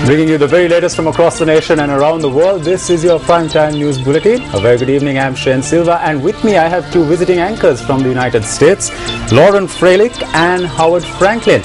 Bringing you the very latest from across the nation and around the world, this is your Primetime News Bulletin. A very good evening, I'm Shane Silva, and with me I have two visiting anchors from the United States, Lauren Freilich and Howard Franklin.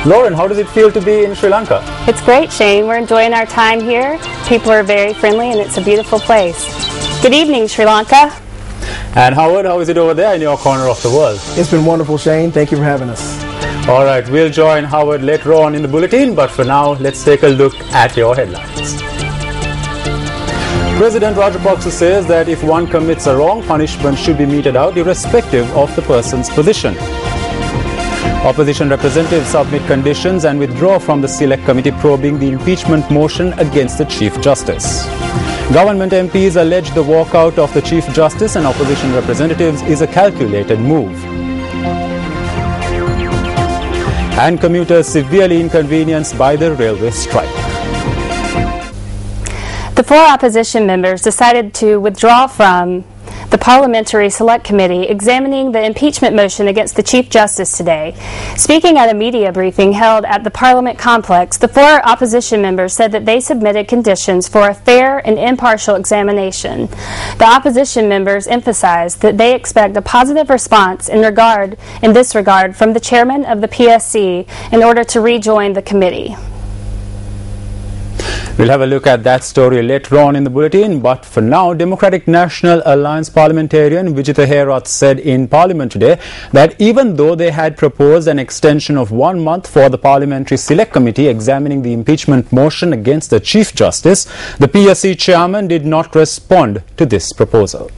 Lauren, how does it feel to be in Sri Lanka? It's great, Shane. We're enjoying our time here. People are very friendly and it's a beautiful place. Good evening, Sri Lanka. And Howard, how is it over there in your corner of the world? It's been wonderful, Shane. Thank you for having us. All right, we'll join Howard later on in the bulletin, but for now, let's take a look at your headlines. President Rajapaksa says that if one commits a wrong, punishment should be meted out irrespective of the person's position. Opposition representatives submit conditions and withdraw from the Select Committee probing the impeachment motion against the Chief Justice. Government MPs allege the walkout of the Chief Justice and opposition representatives is a calculated move. And commuters severely inconvenienced by the railway strike. The four opposition members decided to withdraw from the Parliamentary Select Committee examining the impeachment motion against the Chief Justice today. Speaking at a media briefing held at the Parliament complex, the four opposition members said that they submitted conditions for a fair and impartial examination. The opposition members emphasized that they expect a positive response in this regard from the chairman of the PSC in order to rejoin the committee. We'll have a look at that story later on in the bulletin, but for now, Democratic National Alliance parliamentarian Vijitha Herath said in Parliament today that even though they had proposed an extension of 1 month for the Parliamentary Select Committee examining the impeachment motion against the Chief Justice, the PSC chairman did not respond to this proposal.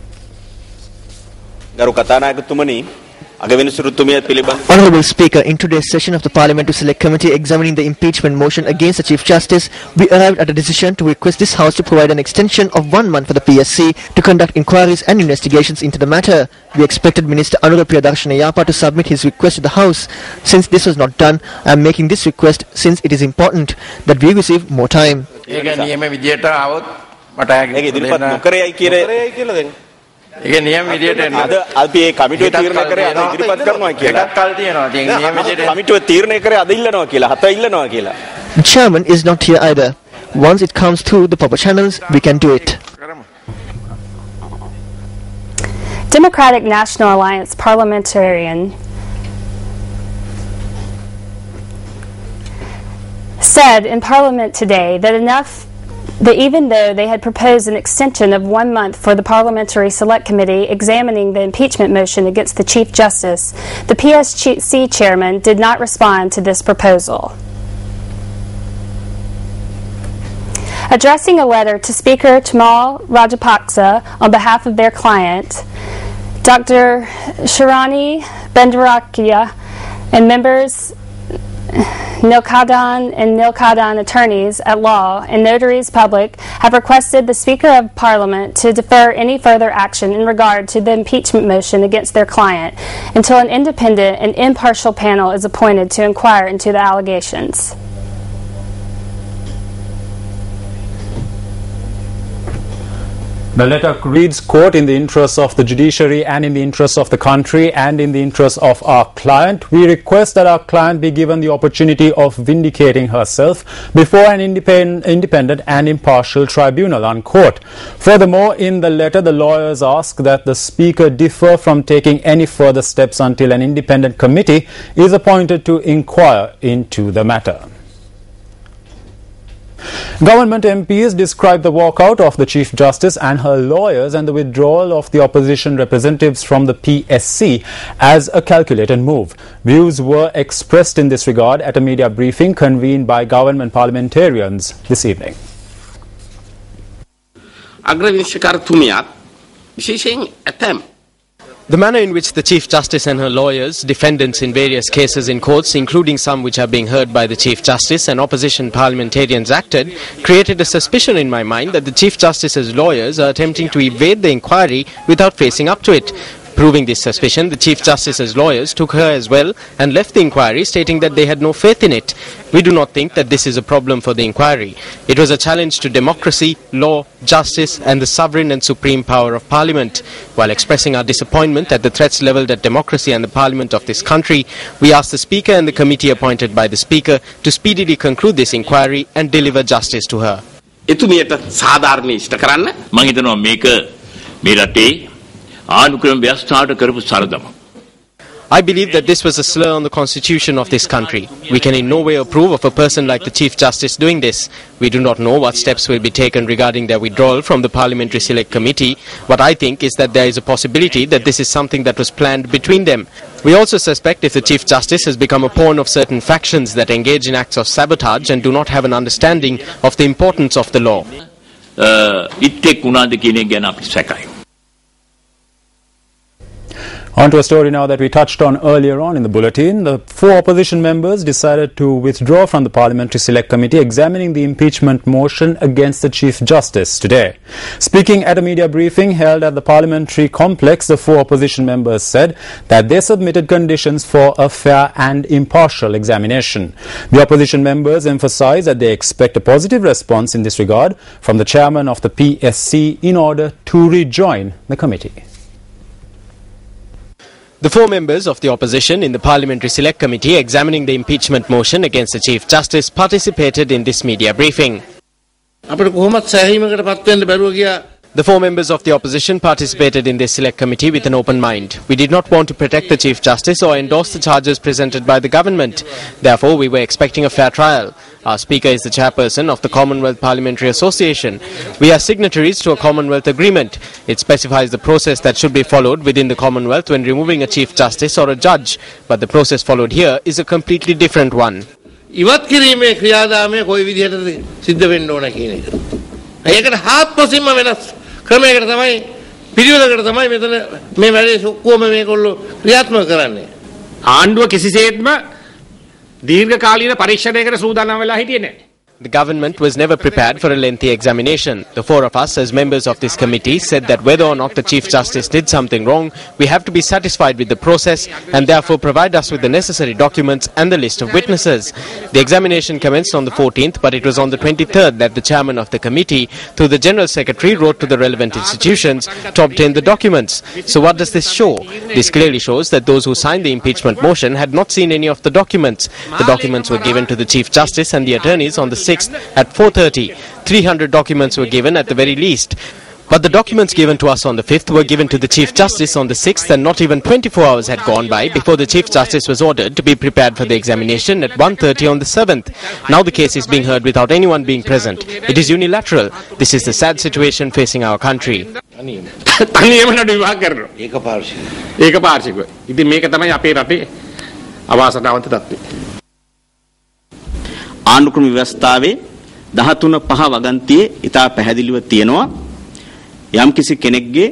Honourable Speaker, in today's session of the Parliamentary Select Committee examining the impeachment motion against the Chief Justice, we arrived at a decision to request this House to provide an extension of 1 month for the PSC to conduct inquiries and investigations into the matter. We expected Minister Anura Priyadarshana to submit his request to the House. Since this was not done, I am making this request since it is important that we receive more time. The chairman is not here either. Once it comes through the proper channels, we can do it. Democratic National Alliance parliamentarian said in Parliament today that even though they had proposed an extension of 1 month for the Parliamentary Select Committee examining the impeachment motion against the Chief Justice, the PSC chairman did not respond to this proposal. Addressing a letter to Speaker Tamal Rajapaksa on behalf of their client, Dr. Sharani Bandarakya and members Nilkadan and Nilkadan attorneys at law and notaries public have requested the Speaker of Parliament to defer any further action in regard to the impeachment motion against their client until an independent and impartial panel is appointed to inquire into the allegations. The letter reads, quote, in the interests of the judiciary and in the interests of the country and in the interests of our client, we request that our client be given the opportunity of vindicating herself before an independent and impartial tribunal, unquote. Furthermore, in the letter, the lawyers ask that the Speaker defer from taking any further steps until an independent committee is appointed to inquire into the matter. Government MPs described the walkout of the Chief Justice and her lawyers and the withdrawal of the opposition representatives from the PSC as a calculated move. Views were expressed in this regard at a media briefing convened by government parliamentarians this evening. The manner in which the Chief Justice and her lawyers, defendants in various cases in courts, including some which are being heard by the Chief Justice and opposition parliamentarians acted, created a suspicion in my mind that the Chief Justice's lawyers are attempting to evade the inquiry without facing up to it. Proving this suspicion, the Chief Justice's lawyers took her as well and left the inquiry, stating that they had no faith in it. We do not think that this is a problem for the inquiry. It was a challenge to democracy, law, justice and the sovereign and supreme power of Parliament. While expressing our disappointment at the threats levelled at democracy and the Parliament of this country, we ask the Speaker and the committee appointed by the Speaker to speedily conclude this inquiry and deliver justice to her. එතුමියට සාධාරණ ඉෂ්ට කරන්න මම හිතනවා මේක මේ රටේ ආණ්ඩුක්‍රම ව්‍යවස්ථාවට කරපු සරදම. I believe that this was a slur on the constitution of this country. We can in no way approve of a person like the Chief Justice doing this. We do not know what steps will be taken regarding their withdrawal from the Parliamentary Select Committee. What I think is that there is a possibility that this is something that was planned between them. We also suspect if the Chief Justice has become a pawn of certain factions that engage in acts of sabotage and do not have an understanding of the importance of the law. On to a story now that we touched on earlier on in the bulletin. The 4 opposition members decided to withdraw from the Parliamentary Select Committee examining the impeachment motion against the Chief Justice today. Speaking at a media briefing held at the Parliamentary Complex, the 4 opposition members said that they submitted conditions for a fair and impartial examination. The opposition members emphasized that they expect a positive response in this regard from the chairman of the PSC in order to rejoin the committee. The 4 members of the opposition in the Parliamentary Select Committee examining the impeachment motion against the Chief Justice participated in this media briefing. The 4 members of the opposition participated in this select committee with an open mind. We did not want to protect the Chief Justice or endorse the charges presented by the government. Therefore, we were expecting a fair trial. Our Speaker is the chairperson of the Commonwealth Parliamentary Association. We are signatories to a Commonwealth agreement. It specifies the process that should be followed within the Commonwealth when removing a Chief Justice or a judge. But the process followed here is a completely different one. ඉවත් කිරීමේ ක්‍රියාදාමය කොයි විදිහටද සිද්ධ වෙන්න ඕන කියන එක. ඒකට හාත්පසින්ම වෙනස් ක්‍රමයකට තමයි පිළිවෙලකට තමයි මෙතන මේ වැඩේ ඔක්කොම මේගොල්ලෝ ක්‍රියාත්මක කරන්නේ. ආණ්ඩුව කිසිසේත්ම දීර්ඝකාලීන පරීක්ෂණයකට සූදානම් වෙලා හිටියේ නැහැ. The government was never prepared for a lengthy examination. The 4 of us as members of this committee said that whether or not the Chief Justice did something wrong, we have to be satisfied with the process and therefore provide us with the necessary documents and the list of witnesses. The examination commenced on the 14th, but it was on the 23rd that the chairman of the committee, through the General Secretary, wrote to the relevant institutions to obtain the documents. So what does this show? This clearly shows that those who signed the impeachment motion had not seen any of the documents. The documents were given to the Chief Justice and the attorneys on the 6th at 4:30. 300 documents were given at the very least. But the documents given to us on the 5th were given to the Chief Justice on the 6th, and not even 24 hours had gone by before the Chief Justice was ordered to be prepared for the examination at 1:30 on the 7th. Now the case is being heard without anyone being present. It is unilateral. This is the sad situation facing our country. තනියම නඩු විභාග කරනවා. ඒකපාර්ශ්විකව. ඉතින් මේක තමයි අපේ රටේ අවාසනාවන්ත තත්ත්වය. ආණ්ඩුක්‍රම ව්‍යවස්ථාවේ 13.5 වගන්තියේ ඉතා පැහැදිලිව තියෙනවා යම්කිසි කෙනෙක්ගේ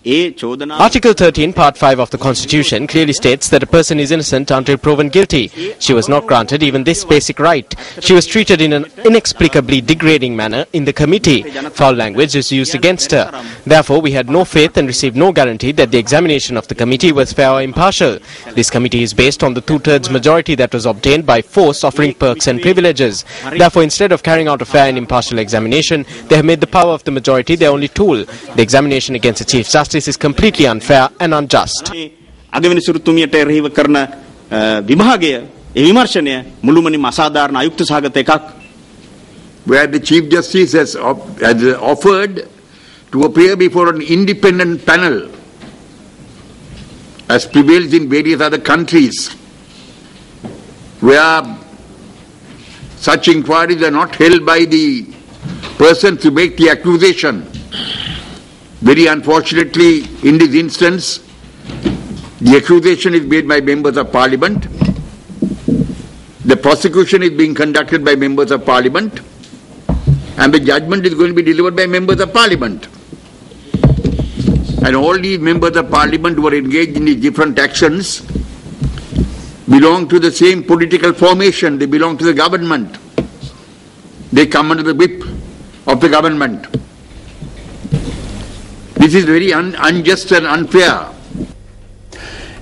Article 13, Part 5 of the Constitution clearly states that a person is innocent until proven guilty. She was not granted even this basic right. She was treated in an inexplicably degrading manner in the committee. Foul language is used against her. Therefore, we had no faith and received no guarantee that the examination of the committee was fair or impartial. This committee is based on the 2/3 majority that was obtained by force, offering perks and privileges. Therefore, instead of carrying out a fair and impartial examination, they have made the power of the majority their only tool. The examination against the Chief Justice is completely unfair and unjust. අගවිනි සුරුතුමියට එරෙහිව කරන විභාගය ඒ විමර්ශනය මුළුමනින්ම අසාධාරණ අයුක්ත සහගත එකක්. Where the Chief Justice has offered to appear before an independent panel as prevails in various other countries where such inquiries are not held by the person to make the accusation. Very unfortunately, in this instance, the accusation is made by members of Parliament. The prosecution is being conducted by members of Parliament. And the judgment is going to be delivered by members of Parliament. And all these members of Parliament who are engaged in these different actions belong to the same political formation. They belong to the government. They come under the whip of the government. This is very unjust and unfair.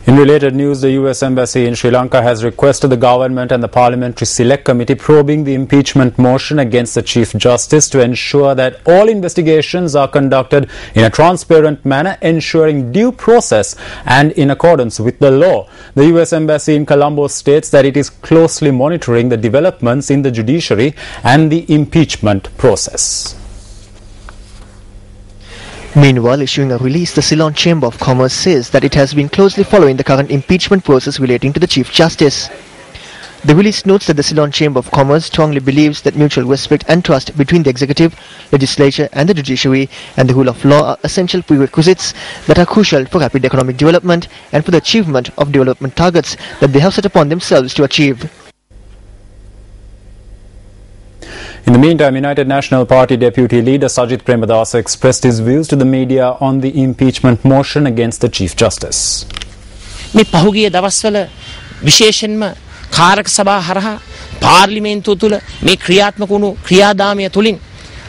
In related news, the US Embassy in Sri Lanka has requested the government and the Parliamentary Select Committee probing the impeachment motion against the Chief Justice to ensure that all investigations are conducted in a transparent manner, ensuring due process and in accordance with the law. The US Embassy in Colombo states that it is closely monitoring the developments in the judiciary and the impeachment process. Meanwhile, issuing a release, the Ceylon Chamber of Commerce says that it has been closely following the current impeachment process relating to the Chief Justice. The release notes that the Ceylon Chamber of Commerce strongly believes that mutual respect and trust between the executive, legislature and the judiciary and the rule of law are essential prerequisites that are crucial for rapid economic development and for the achievement of development targets that they have set upon themselves to achieve. In the meantime, United National Party Deputy Leader Sajith Premadasa expressed his views to the media on the impeachment motion against the Chief Justice. මේ පහුගිය දවස්වල විශේෂයෙන්ම කාරක සභා හරහා පාර්ලිමේන්තුව තුල මේ ක්‍රියාත්මක වුණු ක්‍රියාදාමය තුලින්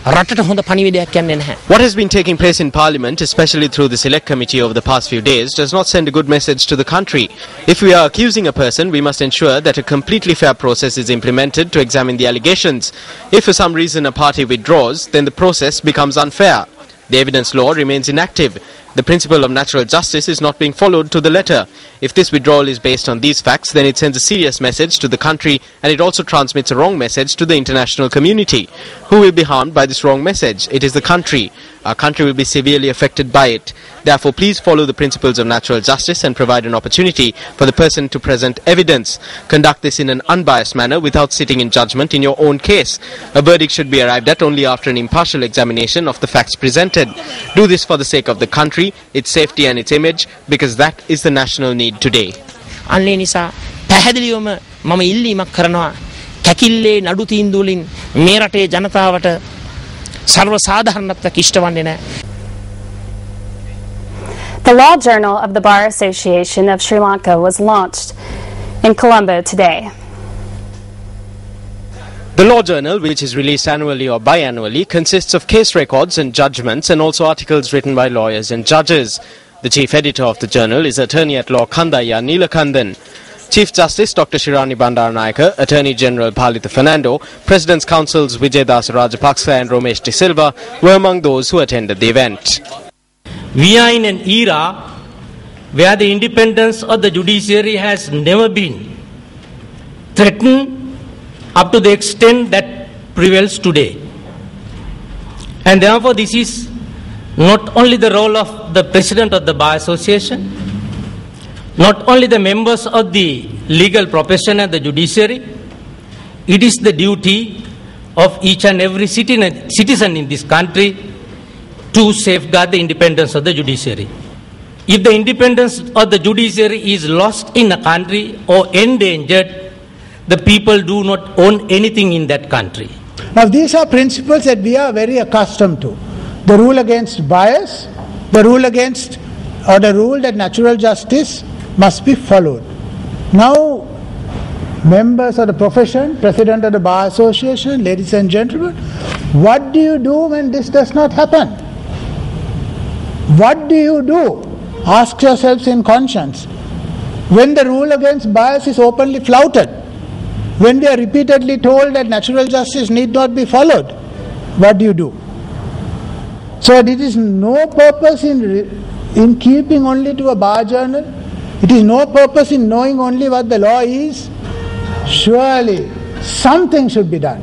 රටට හොඳ පණිවිඩයක් යන්නේ නැහැ. What has been taking place in Parliament, especially through the Select Committee over the past few days, does not send a good message to the country. If we are accusing a person, we must ensure that a completely fair process is implemented to examine the allegations. If for some reason a party withdraws, then the process becomes unfair. The evidence law remains inactive. The principle of natural justice is not being followed to the letter. If this withdrawal is based on these facts, then it sends a serious message to the country, and it also transmits a wrong message to the international community. Who will be harmed by this wrong message? It is the country. Our country will be severely affected by it. Therefore, please follow the principles of natural justice and provide an opportunity for the person to present evidence. Conduct this in an unbiased manner without sitting in judgment in your own case. A verdict should be arrived at only after an impartial examination of the facts presented. Do this for the sake of the country, its safety and its image, because that is the national need today. අන්නේ නිසා පැහැදිලිවම මම ඉල්ලීමක් කරනවා කැකිල්ලේ නඩු තීන්දුවලින් මේ රටේ ජනතාවට ਸਰව සාධාරණත්වයක් ඉෂ්ට වන්නේ නැහැ. The Law Journal of the Bar Association of Sri Lanka was launched in Colombo today. The Law Journal, which is released annually or biannually, consists of case records and judgments and also articles written by lawyers and judges. The chief editor of the journal is Attorney at Law Kandaya Neelakandan. Chief Justice Dr. Shirani Bandaranayake, Attorney General Bhalita Fernando, President's Counsels Vijaydas Rajapaksa and Romesh De Silva were among those who attended the event. We are in an era where the independence of the judiciary has never been threatened up to the extent that prevails today. And therefore this is not only the role of the President of the Bar Association, not only the members of the legal profession and the judiciary, it is the duty of each and every citizen in this country to safeguard the independence of the judiciary. If the independence of the judiciary is lost in a country or endangered, the people do not own anything in that country. Now these are principles that we are very accustomed to. The rule against bias, the rule against, or the rule that natural justice must be followed. Now, members of the profession, President of the Bar Association, ladies and gentlemen, what do you do when this does not happen? What do you do? Ask yourselves in conscience. When the rule against bias is openly flouted, when we are repeatedly told that natural justice need not be followed, what do you do? So it is no purpose in keeping only to a bar journal. It is no purpose in knowing only what the law is. Surely something should be done.